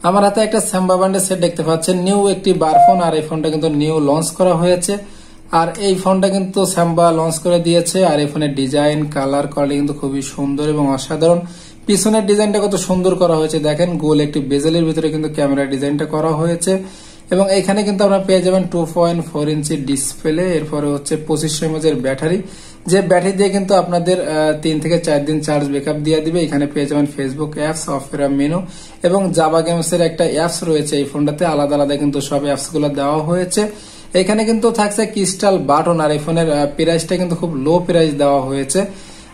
আমার হাতে একটা স্যাম্বা ব্র্যান্ডের সেট দেখতে পাচ্ছেন, নিউ একটি বার ফোন। আর এই ফোনটা কিন্তু নিউ লঞ্চ করা হয়েছে। আর এই ফোনটা কিন্তু স্যাম্বা লঞ্চ করে দিয়েছে। আর এই ফোনের ডিজাইন, কালার, কোয়ালিটি কিন্তু খুবই সুন্দর এবং অসাধারণ। পিছনের ডিজাইনটা কত সুন্দর করা হয়েছে দেখেন, গোল একটি বেজেলের ভিতরে কিন্তু ক্যামেরা ডিজাইনটা করা হয়েছে। এবং এখানে কিন্তু আপনারা পেয়ে যাবেন 2.4 ইঞ্চি ডিসপ্লে। এরপরে হচ্ছে 2500 mAh ব্যাটারি, যে ব্যাটারি দিয়ে কিন্তু আপনাদের 3 থেকে 4 দিন চার্জ ব্যাকআপ দিয়ে দিবে। এখানে পেয়ে যাবেন ফেসবুক অ্যাপস, অপেরা মেনু এবং জাভা গেমস এর একটা অ্যাপস রয়েছে এই ফোনটাতে। আলাদা আলাদা কিন্তু সব অ্যাপস গুলো দেওয়া হয়েছে। এখানে কিন্তু থাকছে ক্রিস্টাল বাটন। আর এই ফোনের প্রাইসটা কিন্তু খুব লো প্রাইস দেওয়া হয়েছে।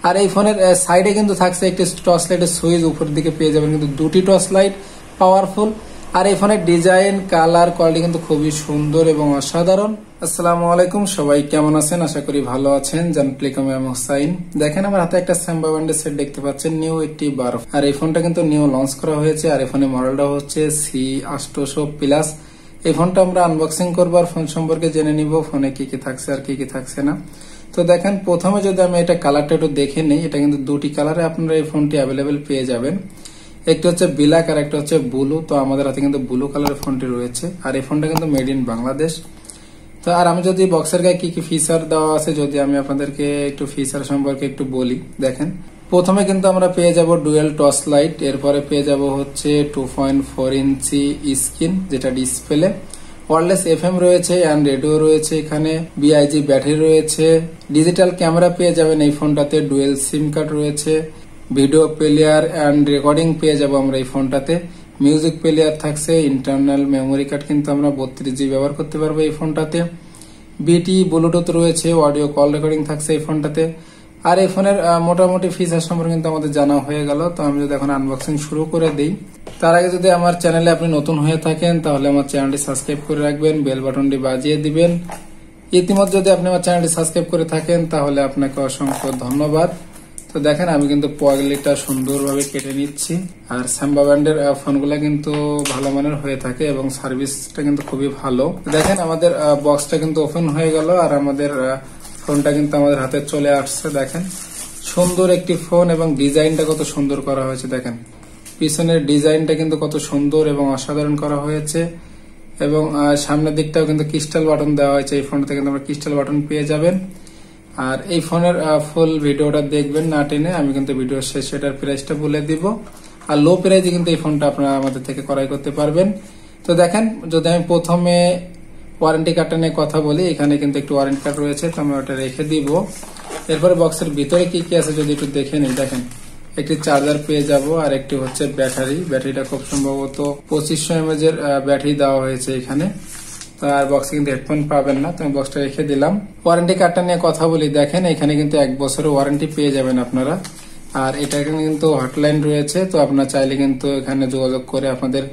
আর এই ফোনের সাইডে কিন্তু থাকছে একটি টর্চ লাইটের সুইচ, উপর দিকে পেয়ে যাবেন কিন্তু দুটি টর্চ লাইট পাওয়ারফুল। আর এই ফোনের ডিজাইন, কালার, কোয়ালিটি কিন্তু খুবই সুন্দর এবং অসাধারণ। আসসালামু আলাইকুম, সবাই কেমন আছেন? আশা করি ভালো আছেন। জানপ্লিকম হোসাইন। দেখেন আমার হাতে একটা স্যাম্বা ব্র্যান্ডের সেট দেখতে পাচ্ছেন, নিউ একটি 12। আর এই ফোনটা কিন্তু নিউ লঞ্চ করা হয়েছে। আর এই ফোনের মডেলটা হচ্ছে C800 প্লাস। এই ফোনটা আমরা আনবক্সিং করবো আর ফোন সম্পর্কে জেনে নিব, ফোনে কি কি থাকছে আর কি কি থাকছে না। তো দেখেন, প্রথমে যদি আমি এটা কালারটা একটু দেখে নিই, এটা কিন্তু দুটি কালারে আপনারা এই ফোনটি অ্যাভেলেবেল পেয়ে যাবেন। একটি হচ্ছে ব্ল্যাক আর একটা হচ্ছে ব্লু। তো আমাদের হাতে কিন্তু ব্লু কালারের ফোনটি রয়েছে। আর এই ফোনটা কিন্তু মেড ইন বাংলাদেশ। তো আর আমি যদি বক্সের গায়ে কি কি ফিচার দেওয়া আছে, যদি আমি আপনাদেরকে একটু ফিচার সম্পর্কে একটু বলি, দেখেন প্রথমে কিন্তু আমরা পেয়ে যাব ডুয়েল টর্চ লাইট। এরপরে পেয়ে যাব হচ্ছে 2.4 ইঞ্চি স্ক্রিন, যেটা ডিসপ্লে। ওয়্যারলেস FM রয়েছে অ্যান্ড রেডিও রয়েছে। এখানে BIG ব্যাটারি রয়েছে। ডিজিটাল ক্যামেরা পেয়ে যাবেন এই ফোনটাতে। ডুয়েল সিম কার্ড রয়েছে। ভিডিও প্লেয়ার অ্যান্ড রেকর্ডিং পেয়ে যাবো আমরা এই ফোনটাতে। মিউজিক প্লেয়ার থাকছে। ইন্টারনাল মেমোরি কার্ড কিন্তু আমরা 32GB ব্যবহার করতে পারবো এই ফোনটাতে। BT ব্লুটুথ রয়েছে। অডিও কল রেকর্ডিং থাকছে এই ফোনটাতে। আর এই ফোনের মোটামুটি ফিচার সম্পর্কে কিন্তু আমাদের জানা হয়ে গেল। তো আমি যদি এখন আনবক্সিং শুরু করে দিই, তার আগে যদি আমার চ্যানেলে আপনি নতুন হয়ে থাকেন তাহলে আমার চ্যানেলটি সাবস্ক্রাইব করে রাখবেন, বেল বাটনটি বাজিয়ে দিবেন। ইতিমধ্যে যদি আপনি আমার চ্যানেলটি সাবস্ক্রাইব করে থাকেন তাহলে আপনাকে অসংখ্য ধন্যবাদ। তো দেখেন আমি কিন্তু পয়েলিটা সুন্দরভাবে কেটে নিচ্ছি। আর স্যাম্বা ব্র্যান্ডের ফোনগুলো কিন্তু ভালো মানের হয়ে থাকে এবং সার্ভিসটা কিন্তু খুবই ভালো। দেখেন আমাদের বক্সটা কিন্তু ওপেন হয়ে গেল। আর আমাদের ফোনটা কিন্তু আমাদের হাতে চলে আসছে। দেখেন সুন্দর একটি ফোন এবং ডিজাইনটা কত সুন্দর করা হয়েছে। দেখেন পিছনের ডিজাইনটা কিন্তু কত সুন্দর এবং অসাধারণ করা হয়েছে। এবং সামনের দিকটাও কিন্তু ক্রিস্টাল বাটন দেওয়া হয়েছে। এই ফোনটাতে কিন্তু আমরা ক্রিস্টাল বাটন পেয়ে যাবেন। আর এই ফোনের ফুল ভিডিওটা দেখবেন না টেনে, আমি কিন্তু ভিডিও শেষে এটার প্রাইসটা বলে দিব। আর লো প্রাইসে কিন্তু এই ফোনটা আপনারা আমাদের থেকে ক্রয় করতে পারবেন। তো দেখেন, যদি আমি প্রথমে ওয়ারেন্টি কার্ডটা নিয়ে কথা বলি, এখানে কিন্তু একটু ওয়ারেন্টি কার্ড রয়েছে, তো আমি ওটা রেখে দিব। এরপরে বক্সের ভিতরে কি কি আছে যদি একটু দেখে নিই, দেখেন একটি চার্জার পেয়ে যাব। আর একটি হচ্ছে ব্যাটারি। ব্যাটারিটা খুব সম্ভবত 2500 mAh এর ব্যাটারি দেওয়া হয়েছে এখানে। আর বক্সে কিন্তু হেডফোন পাবেন না, তো আমি বক্সটা রেখে দিলাম। ওয়ারেন্টি কার্ডটা নিয়ে কথা বলি, দেখেন এখানে কিন্তু 1 বছরের ওয়ারেন্টি পেয়ে যাবেন আপনারা। আর এটা কিন্তু হটলাইন রয়েছে, তো আপনারা চাইলে কিন্তু এখানে যোগাযোগ করে আপনাদের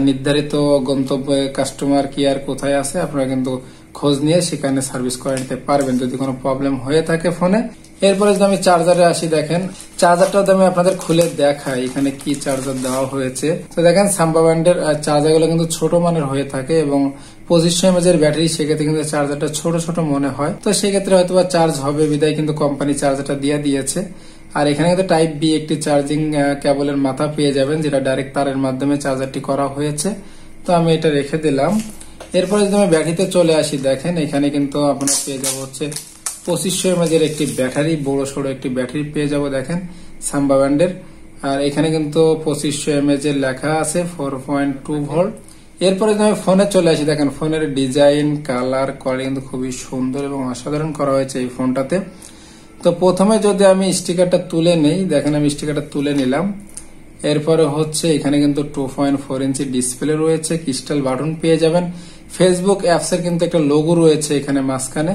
নির্ধারিত গন্তব্যে কাস্টমার কেয়ার কোথায় আছে আপনারা কিন্তু খোঁজ নিয়ে সেখানে সার্ভিস করে নিতে পারবেন যদি কোনো প্রবলেম হয়ে থাকে ফোনে। এরপরে যদি আমি চার্জারে আসি, দেখেন চার্জারটা আমি আপনাদের খুলে দেখাই এখানে কি চার্জার দেওয়া হয়েছে। তো দেখেন সাম্বা ব্র্যান্ডের চার্জারগুলো কিন্তু ছোট মানের হয়ে থাকে এবং 2500 mAh এর ব্যাটারি, সেক্ষেত্রে কিন্তু চার্জারটা ছোট ছোট মনে হয়। তো সেক্ষেত্রে হয়তো চার্জ হবে বিদায় কিন্তু কোম্পানি চার্জারটা দিয়ে দিয়েছে। আর এখানে কিন্তু টাইপ বি একটি চার্জিং কেবলের মাথা পেয়ে যাবেন, যেটা ডাইরেক্ট তারের মাধ্যমে চার্জারটি করা হয়েছে। তো আমি এটা রেখে দিলাম। এরপরে যদি আমি ব্যাটারিতে চলে আসি, দেখেন এখানে কিন্তু আপনারা পেয়ে যাবো হচ্ছে 2500 mAh এর একটি ব্যাটারি, বড় সড়ো একটি ব্যাটারি পেয়ে যাব দেখেন সাম্বা ব্র্যান্ডের। আর এখানে কিন্তু 2500 mAh এর লেখা আছে, 4.2 ভোল্ট। এরপরে যদি আমি ফোনে চলে আসি, দেখেন ফোনের ডিজাইন, কালার, কোয়ালিটি কিন্তু খুবই সুন্দর এবং অসাধারণ করা হয়েছে এই ফোনটাতে। তো প্রথমে যদি আমি স্টিকারটা তুলে নেই, দেখেন আমি স্টিকারটা তুলে নিলাম। এরপরে হচ্ছে এখানে কিন্তু 2.4 ইঞ্চি ডিসপ্লে রয়েছে, ক্রিস্টাল বাটন পেয়ে যাবেন। ফেসবুক অ্যাপস এর কিন্তু একটা লোগো রয়েছে এখানে মাঝখানে।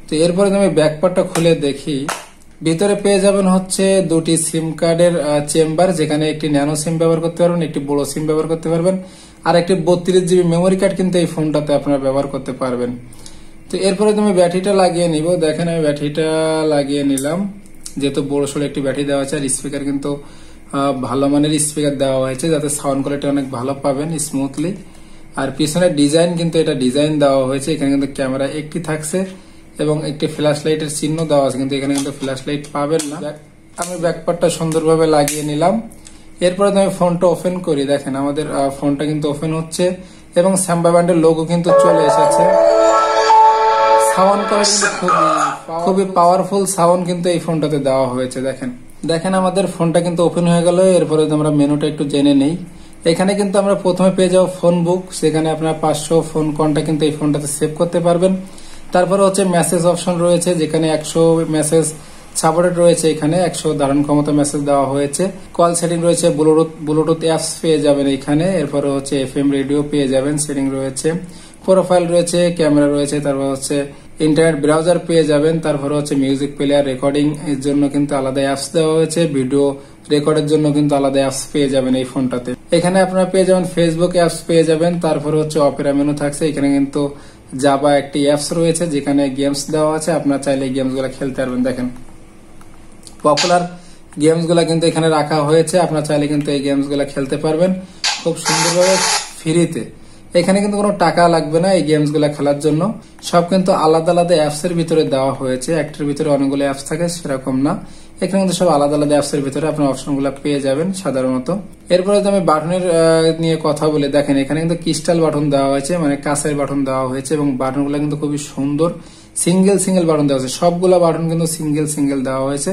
তো এরপরে আমি ব্যাকপার্টটা খুলে দেখি, ভিতরে পেয়ে যাবেন হচ্ছে দুটি সিম কার্ডের চেম্বার, যেখানে একটি ন্যানো সিম ব্যবহার করতে পারবেন, একটি বড় সিম ব্যবহার করতে পারবেন। আর একটি 32GB মেমোরি কার্ড কিন্তু এই ফোনটাতে আপনারা ব্যবহার করতে পারবেন। তো এরপরে তুমি ব্যাটারিটা লাগিয়ে নিব, দেখেন আমি ব্যাটারিটা লাগিয়ে নিলাম। যেহেতু বড় সড়ো একটি ব্যাটারি দেওয়া আছে, আর স্পিকার কিন্তু ভালো মানের স্পিকার দেওয়া হয়েছে, যাতে সাউন্ড কোয়ালিটি অনেক ভালো পাবেন স্মুথলি। আর পিছনের ডিজাইন কিন্তু এটা ডিজাইন দেওয়া হয়েছে, এখানে কিন্তু ক্যামেরা একটি থাকছে এবং একটি ফ্ল্যাশ লাইটের চিহ্ন দেওয়া আছে, কিন্তু এখানে কিন্তু ফ্ল্যাশ লাইট পাবেন না। আমি ব্যাকপার্টটা সুন্দরভাবে লাগিয়ে নিলাম। এরপরে আমি ফোনটা ওপেন করি, দেখেন আমাদের ফোনটা কিন্তু ওপেন হচ্ছে এবং স্যাম্বা ব্যান্ডের লোগো কিন্তু চলে এসেছে। সাউন্ড করে কিন্তু খুবই পাওয়ারফুল সাউন্ড কিন্তু এই ফোনটাতে দেওয়া হয়েছে। দেখেন আমাদের ফোনটা কিন্তু ওপেন হয়ে গেল। এরপরে আমরা মেনুটা একটু জেনে নেই। এখানে কিন্তু আমরা প্রথমে পেয়ে যাবো ফোন বুক, সেখানে আপনার 500 ফোন কন্টাক্ট কিন্তু এই ফোনটাতে সেভ করতে পারবেন। তারপরে হচ্ছে মেসেজ অপশন রয়েছে, যেখানে 100 মেসেজ সাপোর্টেড রয়েছে, এখানে 100 ধারণ ক্ষমতা মেসেজ দেওয়া হয়েছে। কল সেটিং রয়েছে, ব্লুটুথ অ্যাপস পেয়ে যাবেন এখানে। এরপরে হচ্ছে FM রেডিও পেয়ে যাবেন, সেটিং রয়েছে, প্রোফাইল রয়েছে, ক্যামেরা রয়েছে, তারপর হচ্ছে ইন্টারনেট ব্রাউজার পেয়ে যাবেন। তারপরে হচ্ছে মিউজিক প্লেয়ার, রেকর্ডিং এর জন্য কিন্তু আলাদা অ্যাপস দেওয়া হয়েছে, ভিডিও রেকর্ডের জন্য কিন্তু আলাদা অ্যাপস পেয়ে যাবেন এই ফোনটাতে। এখানে আপনারা পেয়ে যাবেন ফেসবুক অ্যাপস পেয়ে যাবেন। তারপরে হচ্ছে অপেরা মেনু থাকছে, এখানে কিন্তু জাভা একটি অ্যাপস রয়েছে যেখানে গেমস দেওয়া আছে, আপনারা চাইলে গেমস গুলা খেলতে পারবেন। দেখেন পপুলার গেমস গুলা কিন্তু এখানে রাখা হয়েছে, আপনারা চাইলে কিন্তু এই গেমস গুলা খেলতে পারবেন খুব সুন্দরভাবে ফ্রিতে। এখানে কিন্তু কোনো টাকা লাগবে না এই গেমস গুলা খেলার জন্য, সব কিন্তু আলাদা আলাদা অ্যাপস এর ভিতরে দেওয়া হয়েছে। একটার ভিতরে অনেকগুলো অ্যাপস থাকে সেরকম না, এখানে কিন্তু সব আলাদা আলাদা অ্যাপস এর ভিতরে আপনার অপশন গুলা পেয়ে যাবেন সাধারণত। এরপরে আমি বাটনের নিয়ে কথা বলে, দেখেন এখানে কিন্তু ক্রিস্টাল বাটন দেওয়া হয়েছে, মানে কাঁচের বাটন দেওয়া হয়েছে এবং বাটন গুলা কিন্তু খুবই সুন্দর। সিঙ্গেল বাটন দেওয়া হয়েছে, সবগুলা বাটন কিন্তু সিঙ্গেল দেওয়া হয়েছে,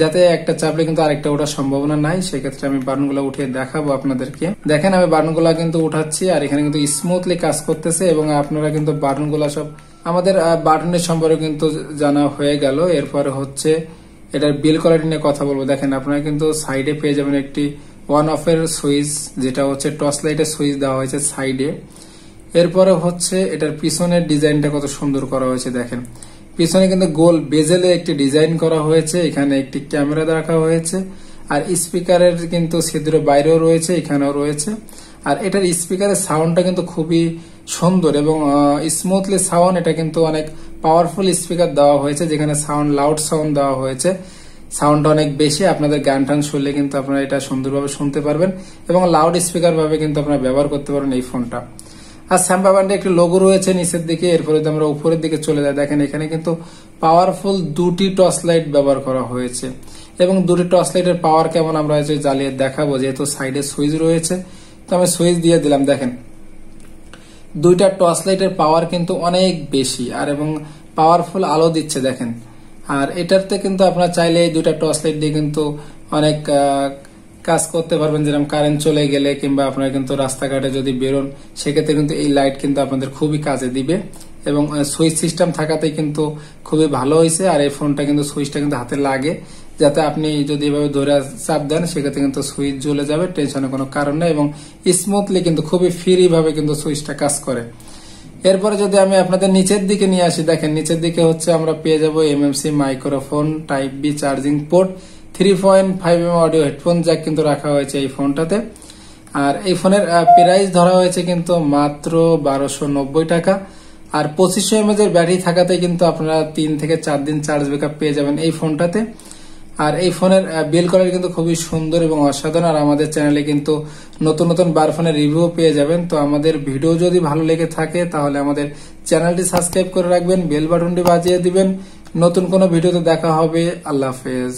যাতে একটা চাপলে কিন্তু আরেকটা ওঠার সম্ভাবনা নাই। সেক্ষেত্রে আমি বাটনগুলো উঠিয়ে দেখাবো আপনাদেরকে। দেখেন আমি বাটনগুলো কিন্তু উঠাচ্ছি আর এখানে কিন্তু স্মুথলি কাজ করতেছে এবং আপনারা কিন্তু বাটনগুলো সব আমাদের বাটনের সম্পর্কে কিন্তু জানা হয়ে গেল। এরপরে হচ্ছে এটার বিল কোয়ালিটি নিয়ে কথা বলবো। দেখেন আপনারা কিন্তু সাইডে পেয়ে যাবেন একটি ওয়ান অফ এর সুইচ, যেটা হচ্ছে টর্চ লাইটের সুইচ দেওয়া হয়েছে সাইডে। এরপরে হচ্ছে এটার পিছনের ডিজাইনটা কত সুন্দর করা হয়েছে, দেখেন পিছনে কিন্তু গোল বেজেলে একটি ডিজাইন করা হয়েছে, এখানে একটি ক্যামেরা রাখা হয়েছে আর স্পিকারের কিন্তু ছিদ্র বাইরেও রয়েছে, এখানেও রয়েছে। আর এটার স্পিকারের সাউন্ডটা কিন্তু খুবই সুন্দর এবং স্মুথলি সাউন্ড, এটা কিন্তু অনেক পাওয়ারফুল স্পিকার দেওয়া হয়েছে, যেখানে সাউন্ড লাউড সাউন্ড দেওয়া হয়েছে, সাউন্ডটা অনেক বেশি। আপনাদের গান টান শুনলে কিন্তু আপনারা এটা সুন্দরভাবে শুনতে পারবেন এবং লাউড স্পিকার ভাবে কিন্তু আপনারা ব্যবহার করতে পারবেন এই ফোনটা। আর স্যাম্বা ব্যান্ডে একটি লোগো রয়েছে নিচের দিকে। এরপরে আমরা উপরের দিকে চলে যাই, দেখেন এখানে কিন্তু পাওয়ারফুল দুটি টর্চ লাইট ব্যবহার করা হয়েছে এবং দুটি টর্চ লাইটের পাওয়ার কেমন আমরা জ্বালিয়ে দেখাবো, যেহেতু সাইডে সুইচ রয়েছে তো আমি সুইচ দিয়ে দিলাম। দেখেন দুইটা টর্চ লাইটের পাওয়ার কিন্তু অনেক বেশি আর এবং পাওয়ারফুল আলো দিচ্ছে দেখেন। আর এটাতে কিন্তু আপনারা চাইলে এই দুইটা টর্চ লাইট দিয়ে কিন্তু অনেক কাজ করতে পারবেন, যেরকম কারেন্ট চলে গেলে কিংবা আপনারা কিন্তু রাস্তাঘাটে যদি বেরোন সেক্ষেত্রে কিন্তু এই লাইট কিন্তু আপনাদের খুবই কাজে দিবে এবং সুইচ সিস্টেম থাকাতে কিন্তু খুবই ভালো হয়েছে। আর এই ফোনটা কিন্তু সুইচটা কিন্তু হাতে লাগে, যাতে আপনি যদি এভাবে ধরে চাপ দেন সেক্ষেত্রে কিন্তু সুইচ জ্বলে যাবে, টেনশনের কোনো কারণ নেই এবং স্মুথলি কিন্তু খুবই ফ্রি ভাবে কিন্তু সুইচটা কাজ করে। এরপরে যদি আমি আপনাদের নিচের দিকে নিয়ে আসি, দেখেন নিচের দিকে হচ্ছে আমরা পেয়ে যাবো MMC microphone, type B charging port, 3.5mm audio headphone jack কিন্তু রাখা হয়েছে এই ফোনটাতে। আর এই ফোনের প্রাইস ধরা হয়েছে কিন্তু মাত্র 1290 টাকা। আর 2500 mAh এর ব্যাটারি থাকাতে কিন্তু আপনারা 3 থেকে 4 দিন চার্জ ব্যাকআপ পেয়ে যাবেন এই ফোনটাতে। আর এই ফোনের বিল কোয়ালিটি কিন্তু খুবই সুন্দর এবং অসাধারণ। আর আমাদের চ্যানেলে কিন্তু নতুন নতুন বার ফোনের রিভিউ পেয়ে যাবেন। তো আমাদের ভিডিও যদি ভালো লেগে থাকে তাহলে আমাদের চ্যানেলটি সাবস্ক্রাইব করে রাখবেন, বেল বাটনটি বাজিয়ে দিবেন। নতুন কোনো ভিডিওতে দেখা হবে। আল্লাহ হাফেজ।